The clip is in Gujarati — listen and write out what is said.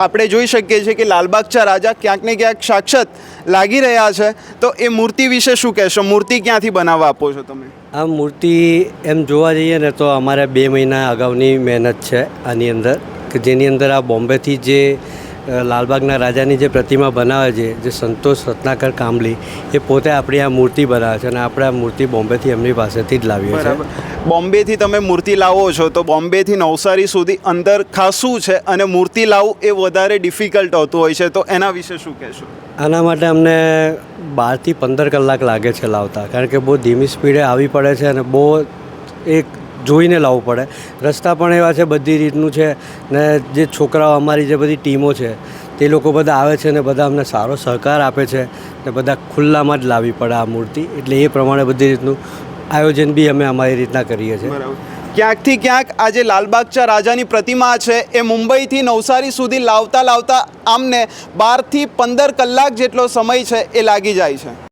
આપણે જોઈ શકીએ છીએ કે લાલબાગચા રાજા ક્યાંક ને ક્યાંક સાક્ષાત લાગી રહ્યા છે, તો એ મૂર્તિ વિશે શું કહેશો? મૂર્તિ ક્યાંથી બનાવવા આપો છો તમે? આ મૂર્તિ એમ જોવા જઈએ ને તો અમારે 2 મહિના અગાઉની મહેનત છે આની અંદર, કે જેની અંદર આ બોમ્બેથી જે લાલબાગના રાજાની જે પ્રતિમા બનાવે છે, જે સંતોષ રત્નાકર કામલી, એ પોતે આપણી આ મૂર્તિ બનાવે છે અને આપણે આ મૂર્તિ બોમ્બેથી એમની પાસેથી જ લાવીએ છીએ. બોમ્બેથી તમે મૂર્તિ લાવો છો તો બોમ્બેથી નવસારી સુધી અંદર ખાસું છે અને મૂર્તિ લાવવું એ વધારે ડિફિકલ્ટ હોતું હોય છે, તો એના વિશે શું કહેશો? આના માટે અમને 12 થી 15 કલાક લાગે છે લાવતા, કારણ કે બહુ ધીમી સ્પીડે આવી પડે છે અને બહુ એક જોઈને લાવવું પડે. રસ્તા પણ એવા છે, બધી રીતનું છે ને જે છોકરાઓ અમારી જે બધી ટીમો છે તે લોકો બધા આવે છે ને બધા અમને સારો સહકાર આપે છે ને બધા ખુલ્લામાં જ લાવવી પડે આ મૂર્તિ, એટલે એ પ્રમાણે બધી રીતનું આયોજન બી અમે અમારી રીતના કરીએ છીએ. ક્યાંકથી ક્યાંક આજે લાલબાગચા રાજાની પ્રતિમા છે એ મુંબઈથી નવસારી સુધી લાવતા આમને 12 થી 15 કલાક જેટલો સમય છે એ લાગી જાય છે.